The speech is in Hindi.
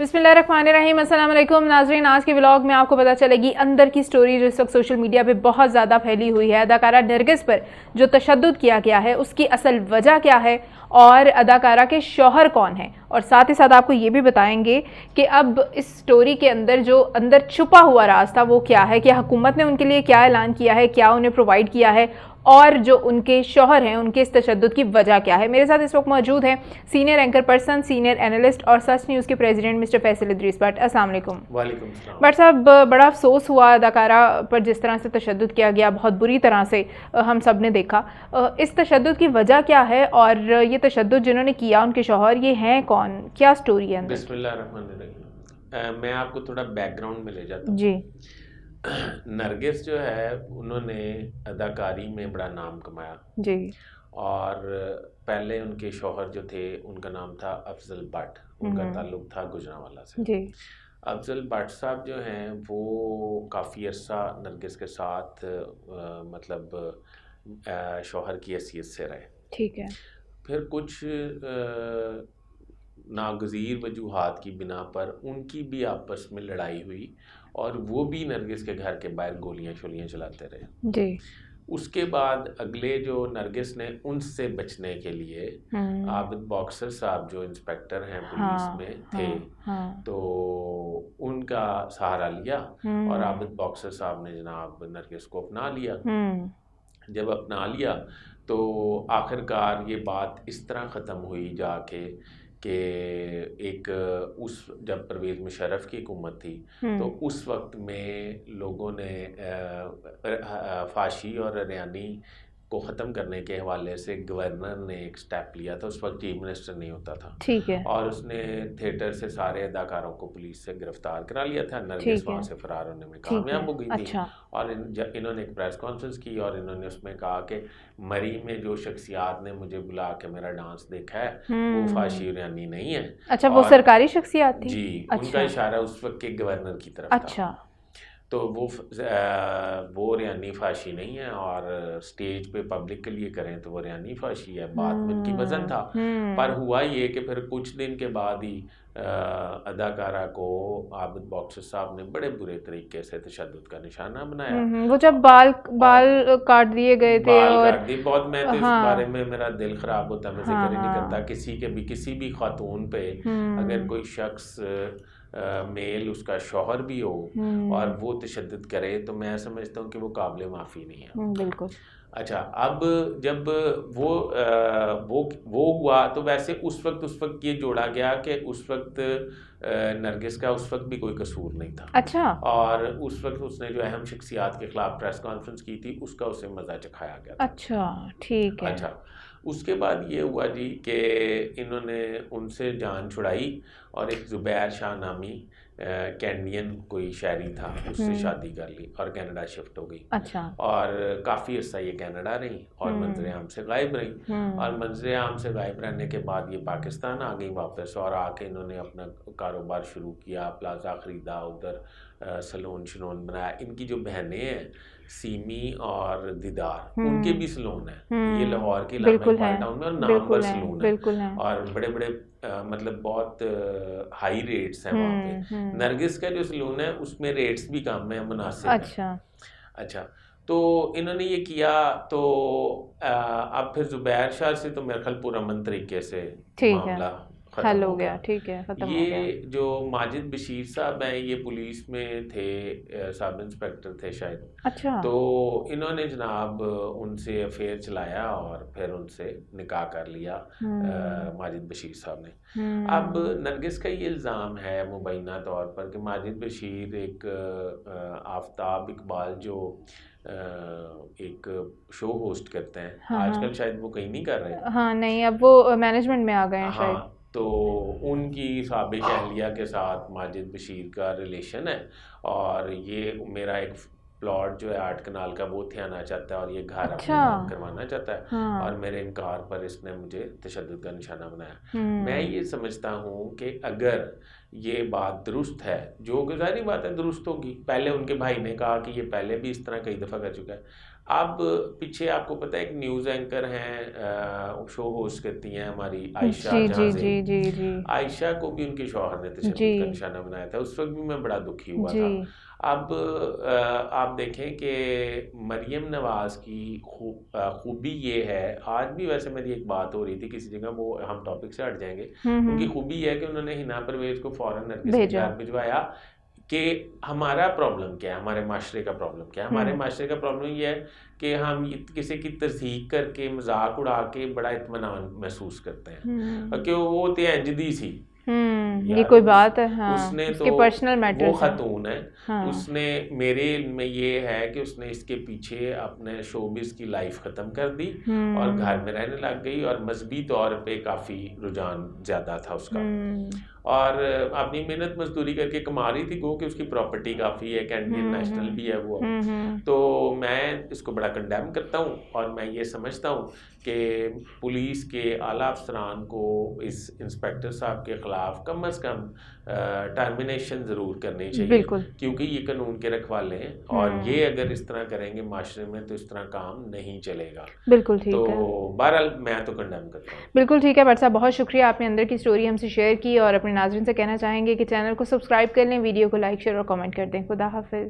बिस्मिल्लाहिर्रहमानिर्रहीम। अस्सलाम वालेकुम नाज़रीन, आज के व्लॉग में आपको पता चलेगी अंदर की स्टोरी जो इस वक्त सोशल मीडिया पे बहुत ज़्यादा फैली हुई है। अदाकारा नरगिस पर जो तशद्दुद किया गया है उसकी असल वजह क्या है और अदाकारा के शौहर कौन है, और साथ ही साथ आपको ये भी बताएंगे कि अब इस स्टोरी के अंदर जो अंदर छुपा हुआ राज था वो क्या है, कि हुकूमत ने उनके लिए क्या ऐलान किया है, क्या उन्हें प्रोवाइड किया है, और जो उनके शौहर हैं उनके इस तशद्दुद की वजह क्या है। मेरे साथ इस वक्त मौजूद हैं senior anchor person, senior analyst और सच न्यूज़ के प्रेसिडेंट मिस्टर फैसल इदरीस भट्ट। अस्सलाम वालेकुम। वालेकुम सलाम। भट्ट साहब, बड़ा अफसोस हुआ अदाकारा पर जिस तरह से तशद्दुद किया गया, बहुत बुरी तरह से हम सब ने देखा। इस तशद्दुद की वजह क्या है और ये तशद्दुद जिन्होंने किया उनके शौहर ये हैं कौन, क्या स्टोरी है अंदर? बिस्मिल्लाहिर्रहमानिर्रहीम। मैं आपको थोड़ा बैकग्राउंड में ले जाता हूँ जी। नरगिस जो है उन्होंने अदाकारी में बड़ा नाम कमाया जी। और पहले उनके शौहर जो थे उनका नाम था अफजल भट्ट, उनका ताल्लुक था गुजरांवाला से। जी। अफजल भट्ट साहब जो हैं वो काफ़ी अर्सा नरगिस के साथ शौहर की हैसियत से रहे। ठीक है। फिर कुछ नागज़ीर वजूहात की बिना पर उनकी भी आपस में लड़ाई हुई और वो भी नरगिस के घर के बाहर गोलियां शोलियां चलाते रहे। जी। उसके बाद अगले जो नरगिस ने उनसे बचने के लिए आबिद बॉक्सर साहब जो इंस्पेक्टर हैं पुलिस में थे, तो उनका सहारा लिया और आबिद बॉक्सर साहब ने जनाब नरगिस को अपना लिया। जब अपना लिया तो आखिरकार ये बात इस तरह ख़त्म हुई जाके कि एक जब परवेज़ मुशर्रफ की हुकूमत थी तो उस वक्त में लोगों ने फाशी और रियानी को ख़त्म करने के हवाले से गवर्नर ने एक स्टेप लिया था। उस वक्त चीफ मिनिस्टर नहीं होता था। ठीक है। और उसने थिएटर से सारे अदाकारों को पुलिस से गिरफ्तार करा लिया था। नरगिस वहाँ से फरार होने में कामयाब हो गई थी। अच्छा। और इन्होंने एक प्रेस कॉन्फ्रेंस की और इन्होंने उसमें कहा कि मरी में जो शख्सियात ने मुझे बुला के मेरा डांस देखा है वो फाशी रियानी नहीं है। अच्छा, वो सरकारी शख्सियात थी? जी। अच्छा। उनका इशारा उस वक्त के गवर्नर की तरफ अच्छा। था। तो वो रियानी फाशी नहीं है और स्टेज पे पब्लिक के लिए करें तो वो रियानी फाशी है। बात में उनकी वजन था। पर हुआ ये कि फिर कुछ दिन के बाद ही अदाकारा को आबिद बॉक्सर साहब ने बड़े बुरे तरीके से तशद्दुद का निशाना बनाया। वो जब बाल काट दिए गए थे और बहुत, मैं तो इस बारे में मेरा दिल खराब होता, मैं जिक्र ही नहीं करता। किसी भी खातून पे अगर कोई शख्स मेल उसका शौहर भी हो और वो तशद्दुद करे तो मैं समझता हूँ कि वो काबिल माफ़ी नहीं है। बिल्कुल। अच्छा, अब जब वो हुआ तो वैसे उस वक्त ये जोड़ा गया कि उस वक्त नरगिस का उस वक्त भी कोई कसूर नहीं था। अच्छा। और उस वक्त उसने जो अहम शख्सियात के खिलाफ प्रेस कॉन्फ्रेंस की थी उसका उसे मज़ा चखाया गया था। अच्छा, ठीक है। अच्छा, उसके बाद ये हुआ जी कि इन्होंने उनसे जान छुड़ाई और एक ज़ुबैर शाह नामी कैनेडियन कोई शायरी था उससे शादी कर ली और कनाडा शिफ्ट हो गई। अच्छा। और काफ़ी अर्सा ये कनाडा रही और मंजर आम से गायब रही। और मंजर आम से गायब रहने के बाद ये पाकिस्तान आ गई वापस और आके इन्होंने अपना कारोबार शुरू किया, प्लाजा ख़रीदा, उधर सलोन शलोन बनाया। इनकी जो बहनें हैं सीमी और दीदार उनके भी सलून है। ये लाहौर के इलाके टाउन में और नामवर सलून है और बड़े बड़े मतलब बहुत हाई रेट्स हैं वहाँ पे। नरगिस का जो सलून है उसमें रेट्स भी कम है, मुनासिब है। अच्छा, तो इन्होंने ये किया तो अब फिर ज़ुबैर शाह से तो मेरे ख्याल पूरा अमन तरीके से मामला हल हो गया। ठीक है, खत्म हो गया। ये जो माजिद बशीर साहब हैं ये पुलिस में थे, सब इंस्पेक्टर थे शायद। अच्छा। तो इन्होंने जनाब उनसे अफेयर चलाया और फिर उनसे निकाह कर लिया माजिद बशीर साहब ने। अब नरगिस का ये इल्ज़ाम है मुबैना तौर पर कि माजिद बशीर एक आफ्ताब इकबाल जो एक शो होस्ट करते हैं आजकल, शायद वो कहीं नहीं कर रहे। हाँ नहीं, अब वो मैनेजमेंट में आ गए हैं शायद। तो उनकी साबिक अहलिया के साथ माजिद बशीर का रिलेशन है और ये मेरा एक प्लॉट जो है 8 कनाल का वो थियाना चाहता है और ये घर अपने नाम करवाना चाहता है। और मेरे इनकार पर इसने मुझे तशद्दुद का निशाना बनाया। मैं ये समझता हूँ कि अगर ये बात दुरुस्त है, जो ज़ाहिर बात है दुरुस्त होगी, पहले उनके भाई ने कहा कि ये पहले भी इस तरह कई दफ़ा कर चुका है, अब पीछे आपको पता है एक न्यूज़ एंकर हैं, शो होस्ट करती हैं हमारी आयशा जी जहाँ जी जी जी जी आयशा को भी उनके शौहर ने तशद्दुद जी का निशाना बनाया था। उस वक्त भी मैं बड़ा दुखी हुआ जी था। अब आप देखें कि मरियम नवाज़ की खूबी ये है, आज भी वैसे मेरी एक बात हो रही थी किसी जगह, वो हम टॉपिक से हट जाएंगे। उनकी खूबी ये है कि उन्होंने हिना परवेज़ को फ़ौरन नरगिस के भेजा। घर भिजवाया कि हमारा प्रॉब्लम क्या है, हमारे माशरे का प्रॉब्लम क्या है। हमारे माशरे का प्रॉब्लम ये है कि हम किसी की तस्दीक करके मजाक उड़ा के बड़ा इत्मीनान महसूस करते हैं कि वो तो अंजदी सी ये यार, कोई बात है। हाँ, उसने उसके तो पर्सनल वो मैटर्स हैं। खातून है। हाँ। उसने मेरे इल्म में ये है कि उसने इसके पीछे अपने शोबिस की लाइफ ख़त्म कर दी और घर में रहने लग गई और मजहबी तौर पे काफ़ी रुझान ज़्यादा था उसका और अपनी मेहनत मजदूरी करके कमा रही थी, गो कि उसकी प्रॉपर्टी काफ़ी है, कैनेडियन नेशनल भी है वो। तो मैं इसको बड़ा कंडेम करता हूँ और मैं ये समझता हूँ कि पुलिस के आला अफसरान को इस इंस्पेक्टर साहब के ख़िलाफ़ कम अज़ कम टर्मिनेशन ज़रूर करनी चाहिए, क्योंकि ये कानून के रखवाले हैं और ये अगर इस तरह करेंगे माशरे में तो इस तरह काम नहीं चलेगा। बिल्कुल ठीक तो है। बहरहाल मैं तो कंडेम करता हूँ। बिल्कुल ठीक है भट्ट साहब, बहुत शुक्रिया, आपने अंदर की स्टोरी हमसे शेयर की और अपने नाज़रीन से कहना चाहेंगे कि चैनल को सब्सक्राइब कर लें, वीडियो को लाइक शेयर और कमेंट कर दें। खुदा हाफिज़।